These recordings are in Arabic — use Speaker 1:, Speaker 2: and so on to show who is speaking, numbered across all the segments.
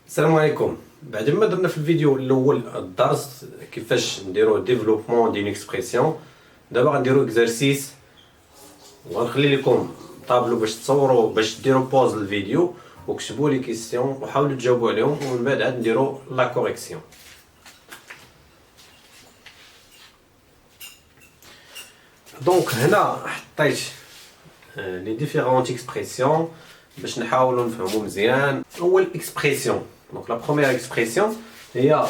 Speaker 1: السلام عليكم. بعد ما درنا في الفيديو الاول الدرس كيفاش نديرو ديفلوبمون دين اكسبرسيون، دابا غنديرو اكزرسيس وغنخلي لكم طابلو باش تصوروا باش ديروا بوز للفيديو وكتبوا لي كيسيون وحاولوا تجاوبوا عليهم، ومن بعد عاد نديرو لا كوريكسيون. دونك هنا حطيت لي ديفيرونت اكسبرسيون باش نحاولوا نفهموا مزيان. اول اكسبرسيون، دونك لا بروميير اكسبرسيون هي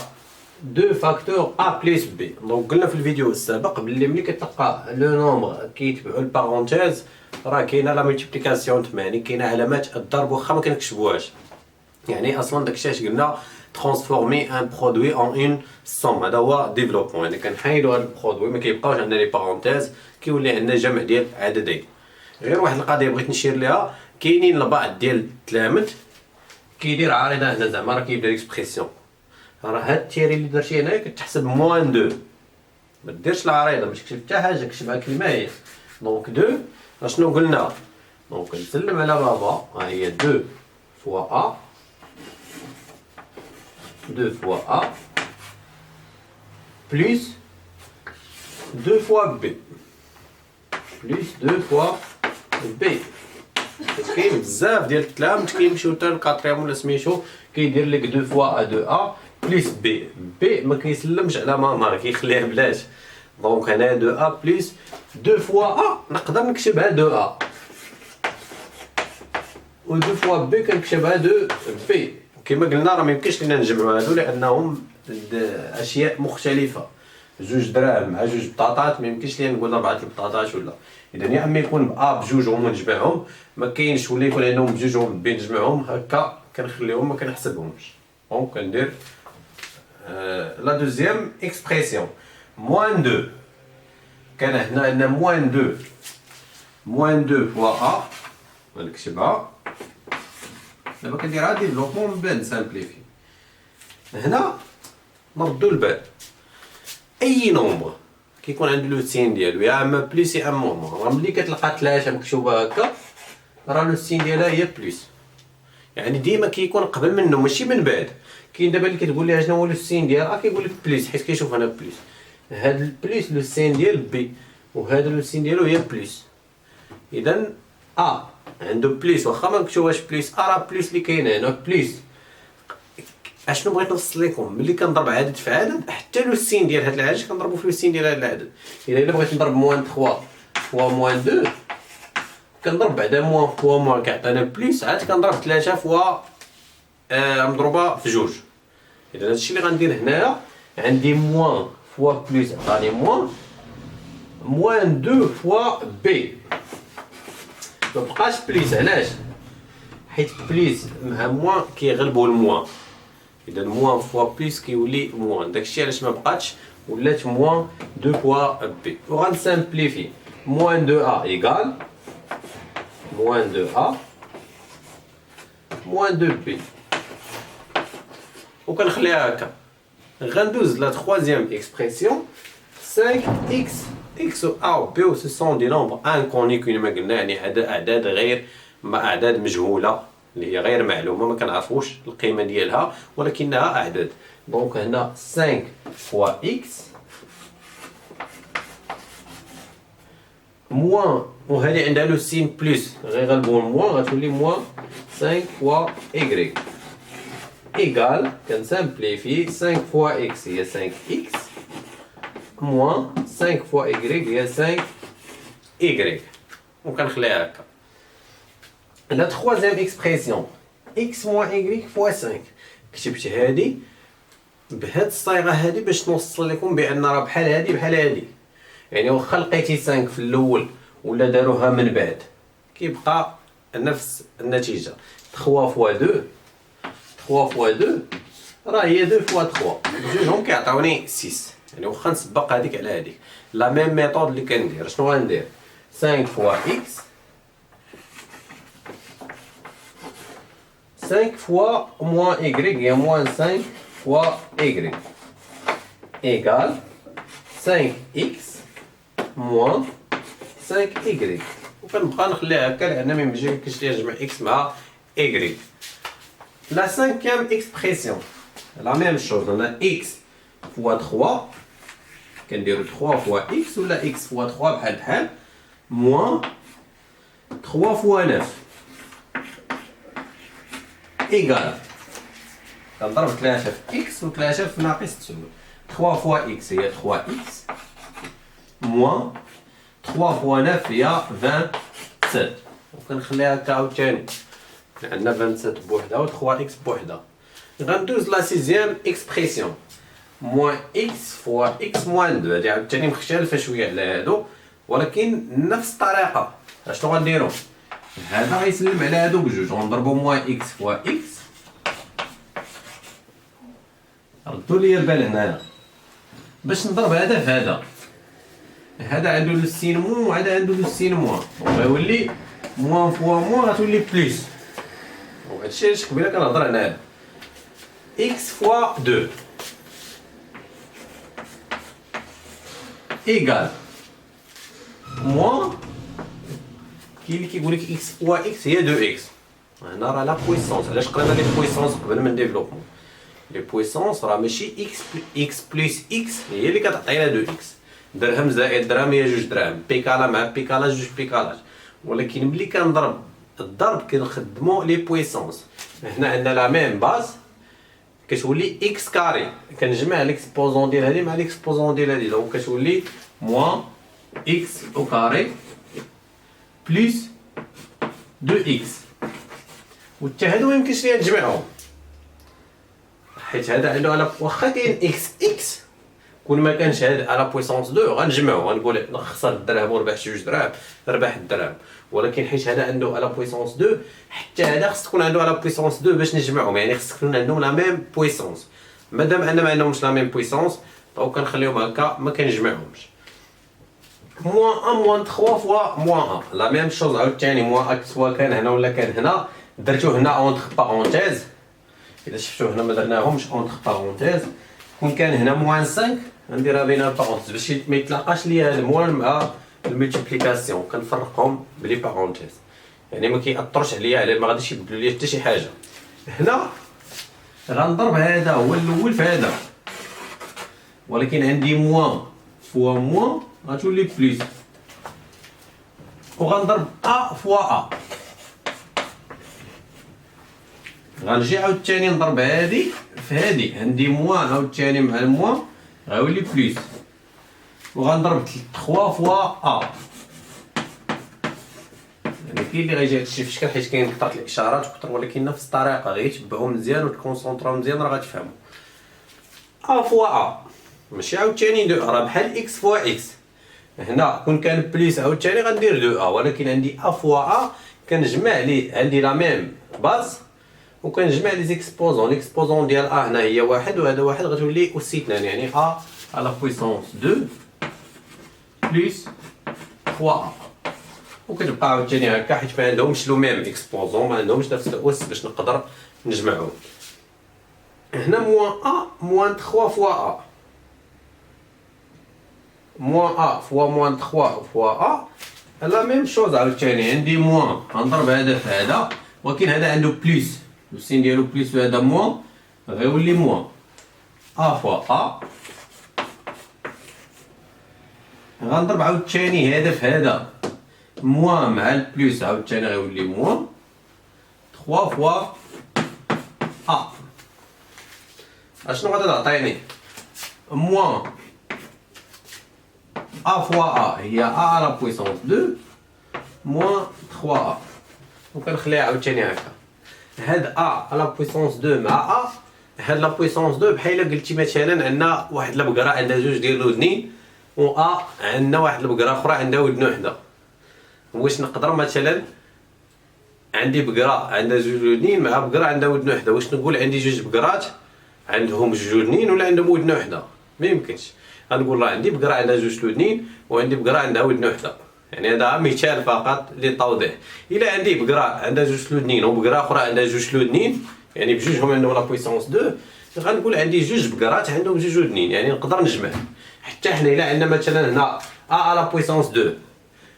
Speaker 1: 2 فاكتور ا بلس بي. دونك قلنا في الفيديو السابق بلي ملي كتلقى لو نومبر كيتبعوا البارونتيز راه كاينه لا ملتيبليكاسيون، يعني كاينه علامات الضرب واخا ما كنكتبوهاش. يعني اصلا داكشي اش قلنا ترانسفورمي ان برودوي اون اون سوم، هذا هو ديفلوبمون. يعني كنحيدوا هذا البرودوي ما كيبقاوش عندنا لي بارونتيز، كيولي عندنا جمع ديال عددين. غير واحد القضيه بغيت نشير ليها، كاينين البعض ديال التلامذ كيدير عارضه هنا زعما راه كيبدا ليكسبرسيون، راه هاد التيري اللي درتي هنايا كتحسب موان 2، ما ديرش العريضه باش تكتب حتى حاجه، كتبها كيما هي. دونك 2 اشنو قلنا؟ دونك نسلم على بابا، ها هي 2 فوا ا 2 فوا ا بلس 2 فوا بي بلس 2 فوا بي. كاين بزاف ديال التلامذ كيمشيو حتى للكاتريام ولا سميتو كيدير لك 2 فوا ا 2 ا بلس بي. بي ما كيسلمش على ماما، كيخليها بلاش. دونك هنا 2 ا بلس 2 فوا ا نقدر نكتبها 2 ا، و 2 فوا بي كنكتبها 2 بي. كما قلنا راه ميمكنش لينا نجمعوا هادو لانهم اشياء مختلفه، جوج دراهم مع جوج بطاطات ميمكنش لينا نقول 4 البطاطات ولا. اذا يا اما يكون ب ا بجوج هما نجمعهم، ما كاينش ولا يكون عندهم بجوج وهم بي نجمعهم، هكا كنخليهم ما كنحسبهمش. دونك كندير لا دوزيام اكسبرسيون موان 2. كان هنا عندنا موان 2 موان 2 فوا ا، غنكتبها دابا كنديرها ديفلوبمون من بعد نسامبليفي. هنا نردو البال، اي نومبر كيكون عنده لو سين ديالو يا اما بليس يا اما موان، راه ملي كتلقى 3 مكتوبه هكا راه لو سين ديالها هي بليس، يعني ديما كيكون قبل منه ماشي من بعد. كاين دابا اللي كتقول لها شنو هو لو سين ديالها كيقول لك بليس حيت كيشوف هنا بليس. هاد البليس لو سين ديال بي، وهذا لو سين ديالو هي بليس. اذا ا عنده بليس واخا ما مكتوباش بليس ا، راه بليس اللي كاين هنا بليس. اشنو بغيت نوصل لكم؟ ملي كنضرب عدد في عدد حتى لو سين ديال هاد العدد كنضربو في لو سين ديال هاد العدد. الا بغيت نضرب موان 3 فوا موان 2 كنضرب بعدا موان فوا موان كيعطينا بليس، عاد كنضرب 3 فوا مضروبه في جوج. اذا هادشي اللي غندير هنايا عندي موان فوا بليس عطاني موان، موان 2 فوا بي مبقاش بليس. علاش؟ حيت بليس مع موان كيغلبوا الموان، اذا موان فوا بليس كيولي موان، داكشي علاش ما بقاتش ولات موان 2 فوا بي. وغنسامبليفي موان 2 ا ايكال موان 2 ا موان 2 بي، وكنخليها هكا. غندوز لا troisième expression 5x. x و a و b و ce sont des nombres inconnus كما قلنا، يعني اعداد غير اعداد مجهوله اللي هي غير معلومه ما كنعرفوش القيمه ديالها ولكنها اعداد. دونك هنا 5 فوا x موان، وهذه عندها لو سين بلس غيغلبوا الموان غتولي موان 5 فوا y ايكال كنسامبليفي 5 فوا x هي 5x موان 5 فوا y هي 5y، وكنخليها هكا. لا troisième expression x moins y فوا 5. كتبت هادي بهاد الصيغه هادي باش نوصل لكم بان راه بحال هادي بحال هادي، يعني واخا لقيتي 5 في الاول ولا داروها من بعد كيبقى نفس النتيجه. 3 فوا 2 3 فوا 2 راه هي 2 فوا 3، بجوجهم كيعطيوني 6. يعني واخا نسبق هذيك على هذيك لا ميم ميثود اللي كندير. شنو غندير؟ 5 فوا x 5 فوا موان y هي موان 5 فوا y ايكال 5x موان 5y، وكنبقى نخليها هكا لان ما يمكنش ليا نجمع x مع y. la cinquième expression, la même chose. On a x fois 3, كنديرو 3 fois x ولا x fois 3 بحال moins 3 fois 9 égal. كنضرب 3 في x و 3 في ناقص 9. 3 fois x هي 3x moins 3 fois 9 هي 27. وكنخليها هكا عاوتاني. عندنا 27 بوحدها و 3x بوحدها. غندوز لا سيزيام اكسبريسيون موان اكس فوا اكس موان 2. هادي عاوتاني مختلفه شويه على هادو ولكن نفس الطريقه. اشنو غنديرو؟ هذا غيسلم على هادو بجوج غنضربو موان اكس فوا اكس. ردوا لي البال هنايا باش نضرب هذا في هذا. هذا عنده لو سين مون وهذا عنده لو سين موان، غيولي موان فوا موان غتولي بليس. وهادشي علاش قبيله كنهضر هنايا x fois 2 égale moins كاين اللي كيقول لك x fois x هي 2x. هنا راه لا بويسونس. علاش قرينا لي بويسونس قبل من ديفلوبمون؟ لي بويسونس راه ماشي x بلس x هي اللي كتعطينا 2x. درهم زائد درهم هي 2 دراهم، بيكالا مع بيكالا 2 بيكالاج. ولكن ملي كنضرب الضرب كنخدمو لي بويسونس. هنا عندنا لا ميم باز كتولي اكس كاري، كنجمع ليكسبوزون ديال هادي مع ليكسبوزون ديال هادي، دونك كتولي موان اكس او كاري بلس 2 اكس. و حتى هادو ميمكنش ليا نجمعهم حيت هذا عنده على واخا كاين اكس اكس كون ما كانش هذا على بويسونس 2 غنجمعو غنقول خسر الدرهم وربح 2 دراهم ربح الدرهم. ولكن حيت هذا عنده على بويسونس 2 حتى هذا خص تكون عنده على بويسونس 2 باش نجمعهم، يعني خص تكون عندهم لا ميم بويسونس. مادام ان ما عندهمش لا ميم بويسونس دونك كنخليهم هكا ما كنجمعهمش. موان 1 موان 3 فوا موان 1 لا ميم شوز عاوتاني. موان اكس سوا كان هنا ولا كان هنا درتو هنا اونتر بارونتيز. الا شفتو هنا ما درناهمش اونتر بارونتيز. كون كان هنا موان 5 غنديرها بين البارونتيز باش ما يتلاقاش ليا الموان مع الملتيبليكاسيون. كنفرقهم بلي بارونتيز يعني ما كيأثرش عليا على ما غاديش يبدلوا ليا حتى شي حاجه. هنا غنضرب هذا هو الاول في هذا ولكن عندي موان فوا موان غتولي بليس وغنضرب ا فوا ا. غنجي عاوتاني نضرب هادي في هادي عندي موان عاوتاني مع الموان غيولي بليس وغنضرب 3 فوا ا. يعني كاين اللي غيجي هادشي في شكل حيت كاين كثرة الاشارات وكثر ولكن نفس الطريقه غير تبعوا مزيان وتكونسونطراو مزيان راه غتفهموا. ا فوا ا ماشي عاوتاني 2 راه بحال اكس فوا اكس. هنا كون كان بليس عاوتاني غندير 2 ا ولكن عندي ا فوا ا كنجمع لي عندي لا ميم باز وكنجمع لي زيكسبوزون. ليكسبوزون ديال ا هنا هي 1 وهذا 1 غتولي اوسي 2 يعني ا على بويسونس 2 بلس 3 ا. وكتبقى عاوتاني هكا حيت ما عندهمش لو ميم اكسبوزون ما عندهمش نفس الاس باش نقدر نجمعهم. هنا موان ا موان 3 فوا ا موان ا فوا موان 3 فوا ا لا ميم شوز عاوتاني. عندي موان غنضرب هذا في هذا ولكن هذا عنده بليس لو سين ديالو بليس وهذا موان غيولي موان ا فوا ا. غنضرب عاوتاني هذا في هذا موان مع البليس عاوتاني غيولي موان 3 فوا ا. اشنو غادي تعطيني؟ موان ا فوا ا هي ا على بويسونس 2 موان 3 ا. وكنخليها عاوتاني هكا. هاد ا على بويسونس 2 مع ا هاد لا بويسونس 2 بحال قلتي مثلا عندنا واحد البقره عندها جوج ديال الودنين و ا عندنا واحد البقره اخرى عندها ودن وحده. واش نقدر مثلا عندي بقره عندها جوج ودنين مع بقره عندها ودن وحده واش نقول عندي جوج بقرات عندهم جوج ودنين ولا عندهم ودن وحده؟ ما يمكنش. غنقول راه عندي بقره عندها جوج ودنين وعندي بقره عندها ودن وحده. يعني هذا مثال فقط للتوضيح. الا عندي بقره عندها جوج ودنين وبقره اخرى عندها جوج ودنين يعني بجوجهم عندهم لا بويسونس 2 غنقول عندي جوج بقرات عندهم جوج ودنين يعني نقدر نجمع. حتى حنا الا عندنا مثلا هنا ا على بويسونس 2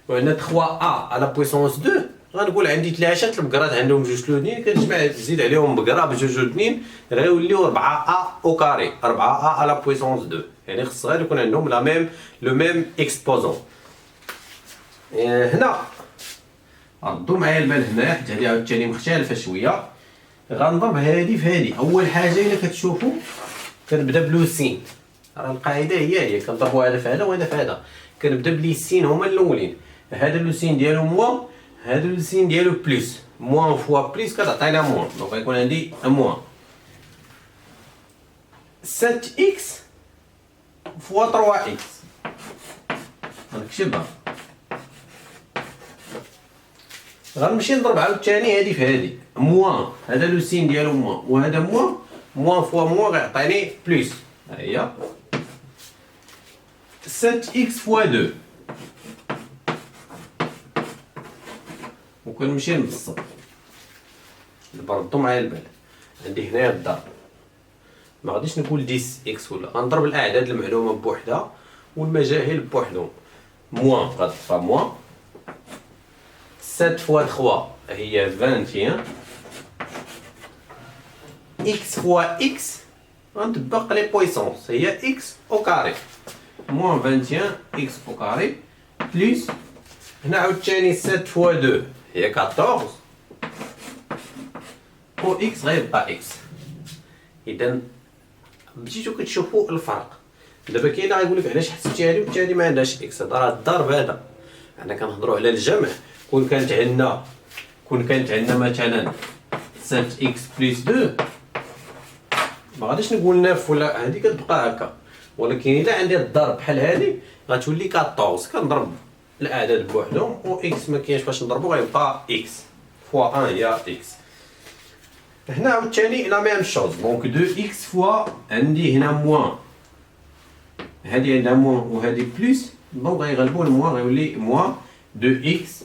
Speaker 1: وعندنا 3 ا على بويسونس 2 غنقول عندي 3 البقرات عندهم 2 لودنين، كنجمع تزيد عليهم بقره بجوج لودنين غيوليو 4 ا او كاري، 4 ا على بويسونس 2. يعني خص غير يكون عندهم لا ميم لو ميم اكسبوزون. هنا ردوا معايا البال هنايا حيت هادي عاوتاني مختلفه شويه. غنضرب هادي في هادي. اول حاجه الا كتشوفوا كنبدا بلوسين، راه القاعده هي كنضربوا هذا في هذا وهذا في هذا. كنبدا بليسين هما الاولين. هذا لوسين ديالو موان، هذا لوسين ديالو بلس. موان فوا بلس كتعطينا موان، دونك غيكون عندي موان 7 اكس فوا 3 اكس. غنكتبها، غنمشي نضرب عاوتاني هادي في هادي. موان هذا لوسين ديالو موان وهذا موان، موان فوا موان غيعطيني بلس. ها هي 7 اكس فوا 2. وكنمشي نبسط. دابا ردوا معايا البال، عندي هنايا الضرب، ما غاديش نقول 10 اكس ولا، غنضرب الاعداد المعلومه بوحدها والمجاهيل بوحدهم. موان غتبقى موان 7 فوا 3 هي 21 اكس فوا اكس. غنطبق لي بويسونس هي اكس او كاري موان 21 اكس او كاري بلس هنا عاوتاني 7 فوا 2 هي 14 و اكس غيبقى اكس. اذا بديتو كتشوفوا الفرق. دابا كاين اللي غايقول لك علاش حسبتي هادي وحتى هادي ما عندهاش اكس. هذا راه الضرب، هذا حنا كنهضروا على الجمع. كون كانت عندنا مثلا 7 اكس بلس 2 ما غاديش نقول 9 ولا هادي كتبقى هكا، ولكن الا عندي الضرب بحال هادي غتولي 14. كنضرب الاعداد بوحدهم و اكس ما كاينش باش نضربو، غيبقى اكس فوا 1 هي اكس. هنا عاوتاني لا ميم شوز، دونك 2 اكس فوا عندي هنا موان، هادي عندها موان وهادي بلس، دونك غيغلبو الموان غيولي موان 2 اكس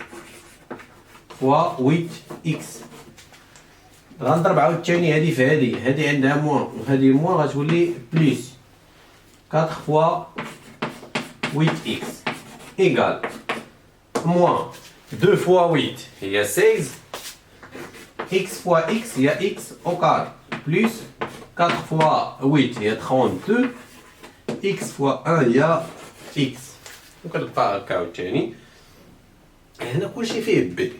Speaker 1: فوا 8 اكس. غنضرب عاوتاني هادي في هادي، هادي عندها موان وهادي موان غتولي بلس 4 فوا 8 اكس ايكال موان 2 فوا 8 هي 16 اكس فوا اكس هي اكس او كاري بلس 4 فوا 8 هي 32 اكس فوا 1 هي اكس. وكتبقى هكا عاوتاني. هنا كلشي فيه بي.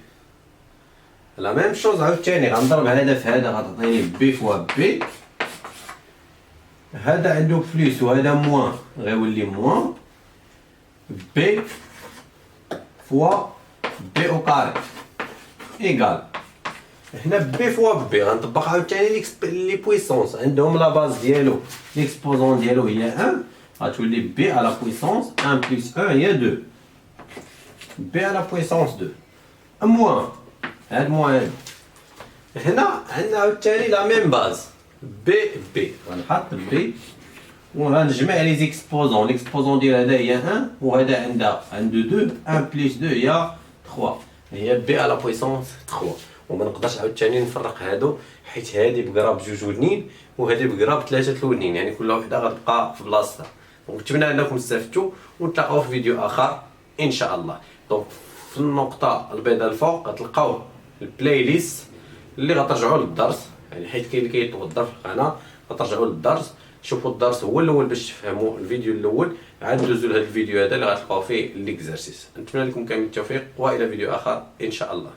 Speaker 1: لا ميم شوز عاوتاني غنضرب هذا في هذا غتعطيني بي فوا بي. هذا عنده بلس وهذا موان غيولي موان بي فوا بي او كاري ايكال. هنا بي فوا بي غنطبق عاوتاني لي بويسونس عندهم لا باز ديالو ليكسبوزون ديالو هي 1 غتولي بي على بويسونس 1 بلس 1 هي 2 بي على بويسونس 2 موان هاد موان. هنا عندنا عاوتاني لا ميم باز بي بي غنحط بي وغنجمع لي زيكسبوزون. ليكسبوزون ديال هذا هي 1 وهذا عنده 2 1 بلس 2 هي 3 هي بي على بويسونس 3. وما نقدرش عاوتاني نفرق هادو حيت هادي بقرا بجوج ودنين وهادي بقرا بثلاثه الودنين، يعني كل وحده غتبقى في بلاصتها. دونك نتمنى انكم استفدتوا ونتلاقاو في فيديو اخر ان شاء الله. دونك في النقطه البيضاء الفوق غتلقاو البلاي ليست اللي غترجعوا للدرس، يعني حيت كاين اللي كيتوظف في القناه غترجعوا للدرس شوفوا الدرس هو الاول باش تفهموا الفيديو الاول، عاد ندوزو لهذا الفيديو هذا اللي غتلقاو فيه ليكزارسيس. نتمنى لكم كامل التوفيق والى فيديو اخر ان شاء الله.